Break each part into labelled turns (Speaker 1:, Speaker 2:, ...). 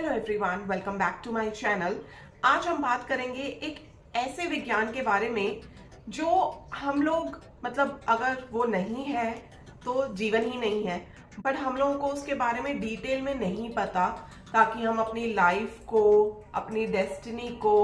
Speaker 1: Hello everyone, welcome back to my channel. आज हम बात करेंगे एक ऐसे विज्ञान के बारे में जो हम लोग अगर वो नहीं है तो जीवन ही नहीं है, बट हम लोगों को उसके बारे में डिटेल में नहीं पता, ताकि हम अपनी लाइफ को, अपनी डेस्टिनी को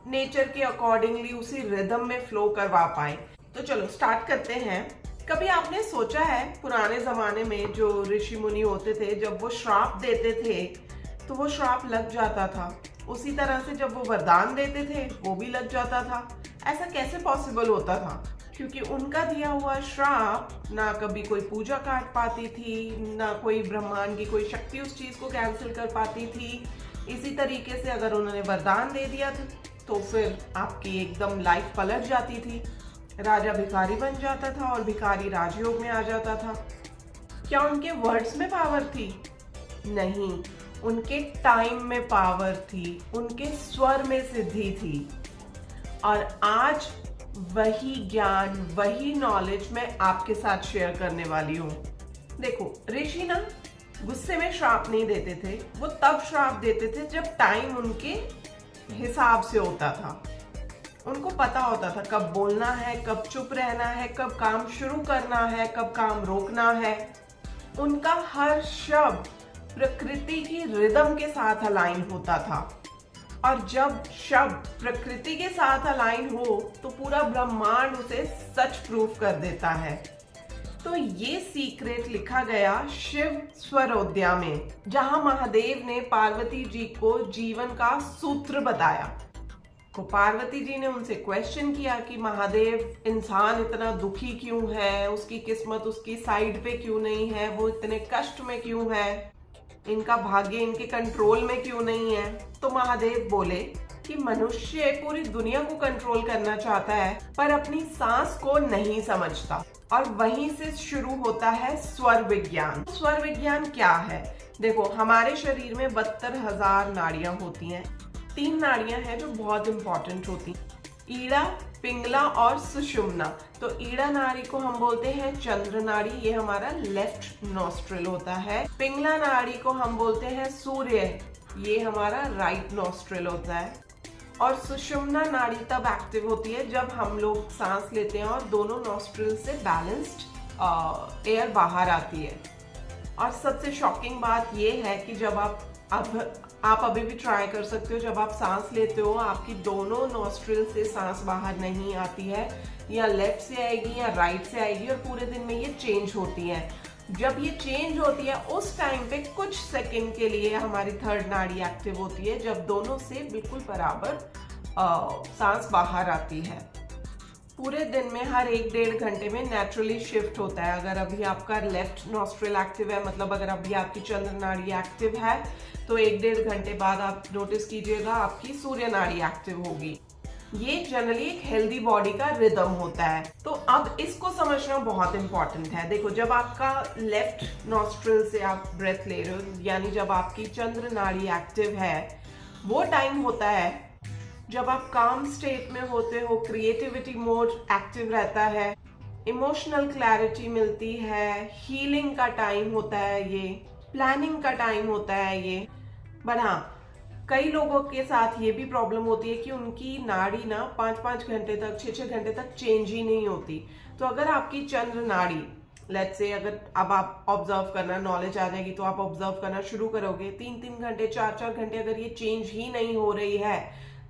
Speaker 1: नेचर के अकॉर्डिंगली उसी रिदम में फ्लो करवा पाए। तो चलो स्टार्ट करते हैं। कभी आपने सोचा है पुराने जमाने में जो ऋषि मुनि होते थे, जब वो श्राप देते थे तो वो श्राप लग जाता था, उसी तरह से जब वो वरदान देते थे वो भी लग जाता था। ऐसा कैसे पॉसिबल होता था? क्योंकि उनका दिया हुआ श्राप ना कभी कोई पूजा काट पाती थी, ना कोई ब्रह्मांड की कोई शक्ति उस चीज को कैंसिल कर पाती थी। इसी तरीके से अगर उन्होंने वरदान दे दिया था तो फिर आपकी एकदम लाइफ पलट जाती थी। राजा भिखारी बन जाता था और भिखारी राजयोग में आ जाता था। क्या उनके वर्ड्स में पावर थी? नहीं, उनके टाइम में पावर थी, उनके स्वर में सिद्धि थी। और आज वही ज्ञान, वही नॉलेज मैं आपके साथ शेयर करने वाली हूँ। देखो, ऋषि ना गुस्से में श्राप नहीं देते थे, वो तब श्राप देते थे जब टाइम उनके हिसाब से होता था। उनको पता होता था कब बोलना है, कब चुप रहना है, कब काम शुरू करना है, कब काम रोकना है। उनका हर शब्द प्रकृति की रिदम के साथ अलाइन होता था, और जब शब्द प्रकृति के साथ अलाइन हो तो पूरा ब्रह्मांड उसे सच प्रूफ कर देता है। तो ये सीक्रेट लिखा गया शिव स्वरोद्या में, जहां महादेव ने पार्वती जी को जीवन का सूत्र बताया। तो पार्वती जी ने उनसे क्वेश्चन किया कि महादेव, इंसान इतना दुखी क्यों है, उसकी किस्मत उसकी साइड पे क्यों नहीं है, वो इतने कष्ट में क्यों है, इनका भाग्य इनके कंट्रोल में क्यों नहीं है? तो महादेव बोले कि मनुष्य पूरी दुनिया को कंट्रोल करना चाहता है पर अपनी सांस को नहीं समझता। और वहीं से शुरू होता है स्वर विज्ञान। स्वर विज्ञान क्या है? देखो, हमारे शरीर में 72,000 नाड़ियां होती हैं। 3 नाड़ियां हैं जो बहुत इंपॉर्टेंट होती हैं, ईड़ा, पिंगला और सुषुम्ना। तो ईड़ा नाड़ी को हम बोलते हैं चंद्र नाड़ी, ये हमारा लेफ्ट नॉस्ट्रिल होता है। पिंगला नाड़ी को हम बोलते हैं सूर्य, ये हमारा राइट नॉस्ट्रिल होता है। और सुषुम्ना नाड़ी तब एक्टिव होती है जब हम लोग सांस लेते हैं और दोनों नॉस्ट्रिल से बैलेंस्ड एयर बाहर आती है। और सबसे शॉकिंग बात ये है कि जब आप अभी भी ट्राई कर सकते हो, जब आप सांस लेते हो आपकी दोनों नॉस्ट्रिल से सांस बाहर नहीं आती है, या लेफ्ट से आएगी या राइट से आएगी, और पूरे दिन में ये चेंज होती है। जब ये चेंज होती है उस टाइम पे कुछ सेकंड के लिए हमारी थर्ड नाड़ी एक्टिव होती है, जब दोनों से बिल्कुल बराबर सांस बाहर आती है। पूरे दिन में हर 1-1.5 घंटे में नेचुरली शिफ्ट होता है। अगर अभी आपका लेफ्ट नॉस्ट्रिल एक्टिव है, मतलब अगर अभी आपकी चंद्र नाड़ी एक्टिव है, तो 1-1.5 घंटे बाद आप नोटिस कीजिएगा आपकी सूर्य नाड़ी एक्टिव होगी। ये जनरली एक हेल्दी बॉडी का रिदम होता है। तो अब इसको समझना बहुत इंपॉर्टेंट है। देखो, जब आपका लेफ्ट नॉस्ट्रिल से आप ब्रेथ ले रहे हो, यानी जब आपकी चंद्र नाड़ी एक्टिव है, वो टाइम होता है जब आप काम स्टेट में होते हो, क्रिएटिविटी मोड एक्टिव रहता है, इमोशनल क्लैरिटी मिलती है, हीलिंग का टाइम होता है, ये प्लानिंग का टाइम होता है ये। बट हाँ, कई लोगों के साथ ये भी प्रॉब्लम होती है कि उनकी नाड़ी ना 5-5 घंटे तक, 6-6 घंटे तक चेंज ही नहीं होती। तो अगर आपकी चंद्र नाड़ी, लेट्स से, अगर अब आप ऑब्जर्व करना, नॉलेज आ जाएगी तो आप ऑब्जर्व करना शुरू करोगे, 3-3 घंटे, 4-4 घंटे अगर ये चेंज ही नहीं हो रही है,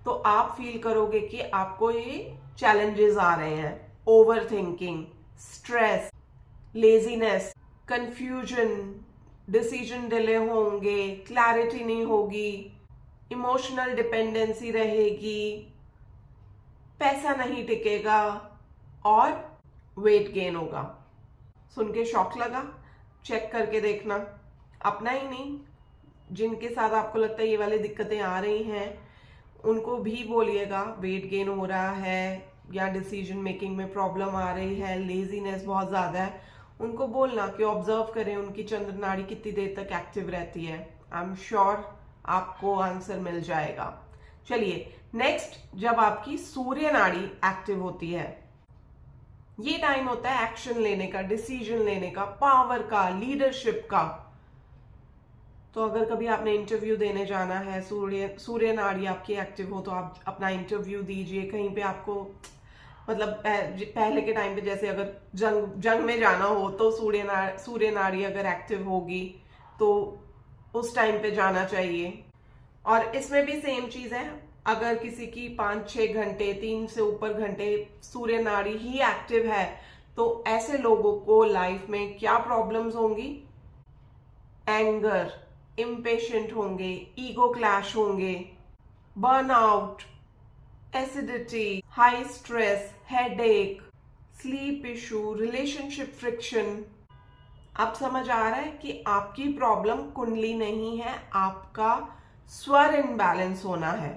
Speaker 1: तो आप फील करोगे कि आपको ये चैलेंजेस आ रहे हैं। Over thinking, stress, laziness, confusion, decision delay होंगे, क्लैरिटी नहीं होगी, इमोशनल डिपेंडेंसी रहेगी, पैसा नहीं टिकेगा और वेट गेन होगा। सुन के शॉक लगा? चेक करके देखना, अपना ही नहीं, जिनके साथ आपको लगता है ये वाली दिक्कतें आ रही हैं उनको भी बोलिएगा वेट गेन हो रहा है, या डिसीजन मेकिंग में प्रॉब्लम आ रही है, लेजीनेस बहुत ज़्यादा है। उनको बोलना कि ऑब्जर्व करें उनकी चंद्र नाड़ी कितनी देर तक एक्टिव रहती है। आई एम श्योर आपको आंसर मिल जाएगा। चलिए नेक्स्ट, जब आपकी सूर्य नाड़ी एक्टिव होती है, ये टाइम होता है एक्शन लेने का, डिसीजन लेने का, पावर का, लीडरशिप का। तो अगर कभी आपने इंटरव्यू देने जाना है, सूर्य नाड़ी आपकी एक्टिव हो तो आप अपना इंटरव्यू दीजिए। कहीं पे आपको मतलब पहले के टाइम पे जैसे अगर जंग में जाना हो तो सूर्य नाड़ी अगर एक्टिव होगी तो उस टाइम पे जाना चाहिए। और इसमें भी सेम चीज है, अगर किसी की 5-6 घंटे 3 से ऊपर घंटे सूर्य नाड़ी ही एक्टिव है तो ऐसे लोगों को लाइफ में क्या प्रॉब्लम्स होंगी? एंगर, इम्पेशेंट होंगे, ईगो क्लैश होंगे, burnout, acidity, high stress, headache, sleep issue, relationship friction. अब समझ आ रहा है कि आपकी प्रॉब्लम कुंडली नहीं है, आपका स्वर इनबैलेंस होना है।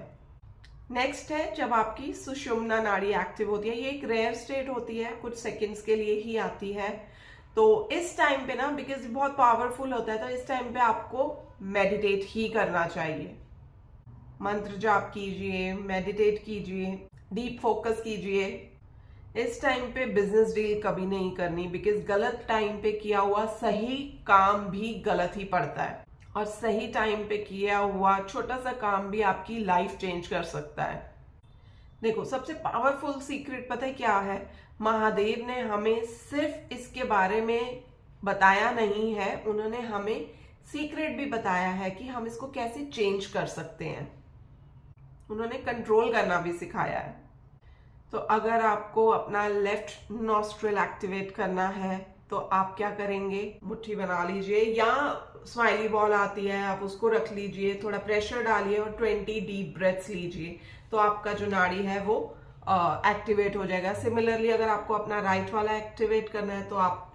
Speaker 1: नेक्स्ट है जब आपकी सुषुम्ना नाड़ी एक्टिव होती है। ये एक रेयर स्टेट होती है, कुछ सेकंड्स के लिए ही आती है। तो इस टाइम पे ना, बिकॉज बहुत पावरफुल होता है, तो इस टाइम पे आपको मेडिटेट ही करना चाहिए। मंत्र जाप कीजिए, मेडिटेट कीजिए, डीप फोकस कीजिए। इस टाइम पे बिजनेस डील कभी नहीं करनी, बिकॉज गलत टाइम पे किया हुआ सही काम भी गलत ही पड़ता है, और सही टाइम पे किया हुआ छोटा सा काम भी आपकी लाइफ चेंज कर सकता है। देखो, सबसे पावरफुल सीक्रेट पता है क्या है? महादेव ने हमें सिर्फ इसके बारे में बताया नहीं है, उन्होंने हमें सीक्रेट भी बताया है कि हम इसको कैसे चेंज कर सकते हैं। उन्होंने कंट्रोल करना भी सिखाया है। तो अगर आपको अपना लेफ्ट नॉस्ट्रिल एक्टिवेट करना है तो आप क्या करेंगे? मुट्ठी बना लीजिए, या स्माइली बॉल आती है आप उसको रख लीजिए, थोड़ा प्रेशर डालिए और 20 डीप ब्रेथ्स लीजिए, तो आपका जो नाड़ी है वो एक्टिवेट हो जाएगा। सिमिलरली अगर आपको अपना राइट वाला एक्टिवेट करना है तो आप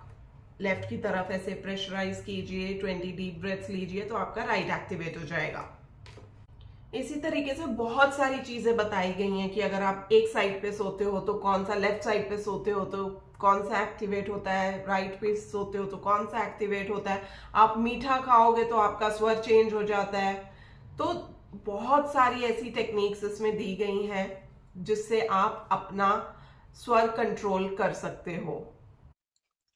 Speaker 1: लेफ्ट की तरफ ऐसे प्रेशराइज कीजिए, 20 डीप ब्रेथ्स लीजिए, तो आपका राइट एक्टिवेट हो जाएगा। इसी तरीके से बहुत सारी चीजें बताई गई हैं कि अगर आप एक साइड पे सोते हो तो कौन सा, लेफ्ट साइड पे सोते हो तो कौन सा एक्टिवेट होता है, राइट पे सोते हो तो कौन सा एक्टिवेट होता है। आप मीठा खाओगे तो आपका स्वर चेंज हो जाता है। तो बहुत सारी ऐसी टेक्निक्स इसमें दी गई हैं जिससे आप अपना स्वर कंट्रोल कर सकते हो।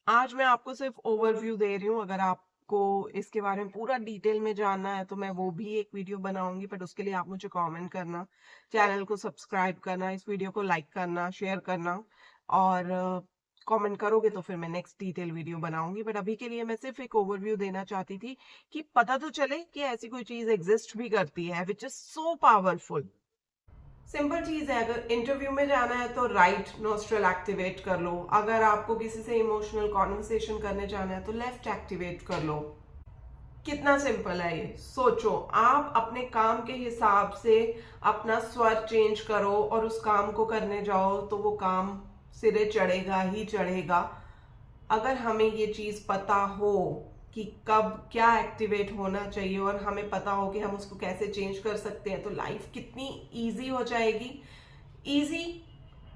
Speaker 1: आज मैं आपको सिर्फ ओवरव्यू दे रही हूँ, अगर आपको इसके बारे में पूरा डिटेल में जानना है तो मैं वो भी एक वीडियो बनाऊंगी, बट उसके लिए आप मुझे कमेंट करना, चैनल को सब्सक्राइब करना, इस वीडियो को लाइक करना, शेयर करना, और कमेंट करोगे तो फिर मैं नेक्स्ट डिटेल वीडियो बनाऊंगी। बट अभी के लिए मैं सिर्फ एक ओवरव्यू देना चाहती थी कि पता तो चले कि ऐसी कोई चीज एग्जिस्ट भी करती है which is so powerful. Simple चीज है, अगर इंटरव्यू में जाना है तो राइट नोस्ट्रल एक्टिवेट कर लो, अगर आपको किसी से इमोशनल कॉन्वर्सेशन करने जाना है तो लेफ्ट एक्टिवेट कर लो। कितना सिंपल है ये, सोचो। आप अपने काम के हिसाब से अपना स्वर चेंज करो और उस काम को करने जाओ तो वो काम सिरे चढ़ेगा ही चढ़ेगा। अगर हमें ये चीज पता हो कि कब क्या एक्टिवेट होना चाहिए और हमें पता हो कि हम उसको कैसे चेंज कर सकते हैं, तो लाइफ कितनी इजी हो जाएगी। इजी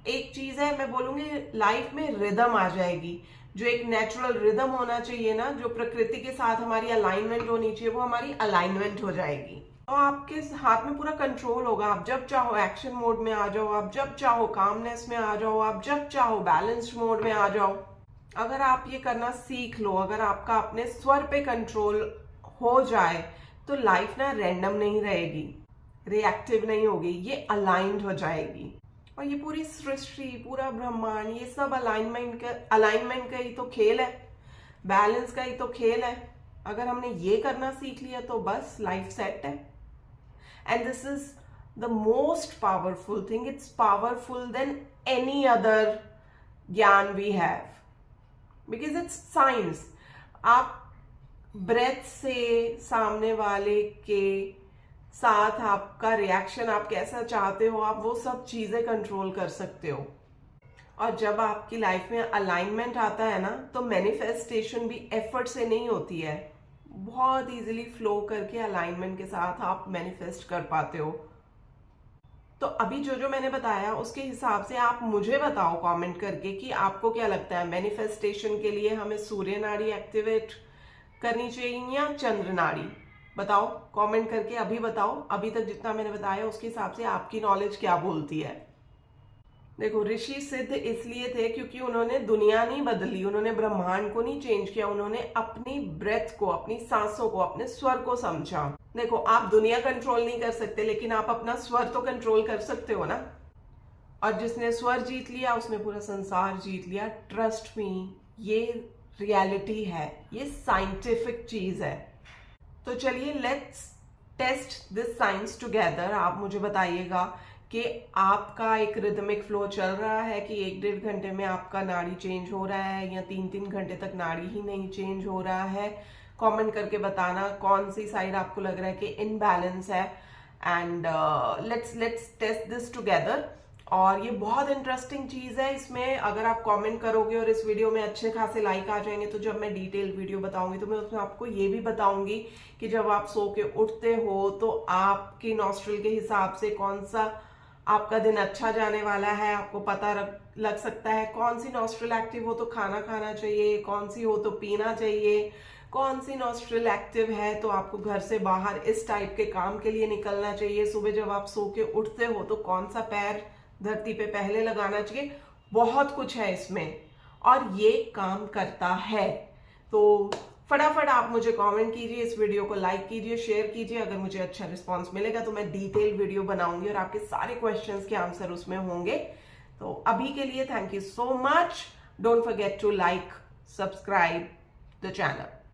Speaker 1: एक चीज है, मैं बोलूंगी लाइफ में रिदम आ जाएगी। जो एक नेचुरल रिदम होना चाहिए ना, जो प्रकृति के साथ हमारी अलाइनमेंट होनी चाहिए, वो हमारी अलाइनमेंट हो जाएगी। तो आपके हाथ में पूरा कंट्रोल होगा। आप जब चाहो एक्शन मोड में आ जाओ, आप जब चाहो कामनेस में आ जाओ, आप जब चाहो बैलेंस्ड मोड में आ जाओ। अगर आप ये करना सीख लो, अगर आपका अपने स्वर पे कंट्रोल हो जाए तो लाइफ ना रैंडम नहीं रहेगी, रिएक्टिव नहीं होगी, ये अलाइंड हो जाएगी। और ये पूरी सृष्टि, पूरा ब्रह्मांड, ये सब अलाइनमेंट का ही तो खेल है, बैलेंस का ही तो खेल है। अगर हमने ये करना सीख लिया तो बस लाइफ सेट है। And this is the most powerful thing, it's powerful than any other ज्ञान we have, because it's science. आप ब्रेथ से सामने वाले के साथ आपका रिएक्शन आप कैसा चाहते हो, आप वो सब चीजें कंट्रोल कर सकते हो। और जब आपकी लाइफ में अलाइनमेंट आता है ना, तो मैनिफेस्टेशन भी एफर्ट से नहीं होती है, बहुत इजीली फ्लो करके अलाइनमेंट के साथ आप मैनिफेस्ट कर पाते हो। तो अभी जो जो मैंने बताया उसके हिसाब से आप मुझे बताओ कमेंट करके कि आपको क्या लगता है, मैनिफेस्टेशन के लिए हमें सूर्य नाड़ी एक्टिवेट करनी चाहिए या चंद्र नाड़ी? बताओ कमेंट करके, अभी बताओ। अभी तक जितना मैंने बताया उसके हिसाब से आपकी नॉलेज क्या बोलती है। देखो, ऋषि सिद्ध इसलिए थे क्योंकि उन्होंने दुनिया नहीं बदली, उन्होंने ब्रह्मांड को नहीं चेंज किया, उन्होंने अपनी ब्रेथ को, अपनी सांसों को, अपने स्वर को समझा। देखो, आप दुनिया कंट्रोल नहीं कर सकते, लेकिन आप अपना स्वर तो कंट्रोल कर सकते हो ना। और जिसने स्वर जीत लिया उसने पूरा संसार जीत लिया। ट्रस्ट मी, ये रियलिटी है, ये साइंटिफिक चीज है। तो चलिए, let's test this science together. आप मुझे बताइएगा कि आपका एक रिदमिक फ्लो चल रहा है कि 1-1.5 घंटे में आपका नाड़ी चेंज हो रहा है, या 3-3 घंटे तक नाड़ी ही नहीं चेंज हो रहा है। कमेंट करके बताना कौन सी साइड आपको लग रहा है कि इनबैलेंस है। And let's test this together. और ये बहुत इंटरेस्टिंग चीज है। इसमें अगर आप कमेंट करोगे और इस वीडियो में अच्छे खासे लाइक आ जाएंगे, तो जब मैं डिटेल वीडियो बताऊंगी तो मैं उसमें आपको ये भी बताऊंगी कि जब आप सो के उठते हो तो आपकी नॉस्ट्रिल के हिसाब से कौन सा आपका दिन अच्छा जाने वाला है, आपको पता लग सकता है। कौन सी नॉस्ट्रिल एक्टिव हो तो खाना खाना चाहिए, कौन सी हो तो पीना चाहिए, कौन सी नॉस्ट्रिल एक्टिव है तो आपको घर से बाहर इस टाइप के काम के लिए निकलना चाहिए। सुबह जब आप सो के उठते हो तो कौन सा पैर धरती पे पहले लगाना चाहिए। बहुत कुछ है इसमें और ये काम करता है। तो फटाफट आप मुझे कमेंट कीजिए, इस वीडियो को लाइक कीजिए, शेयर कीजिए। अगर मुझे अच्छा रिस्पांस मिलेगा तो मैं डिटेल वीडियो बनाऊंगी और आपके सारे क्वेश्चंस के आंसर उसमें होंगे। तो अभी के लिए thank you so much. Don't forget to like, subscribe the channel.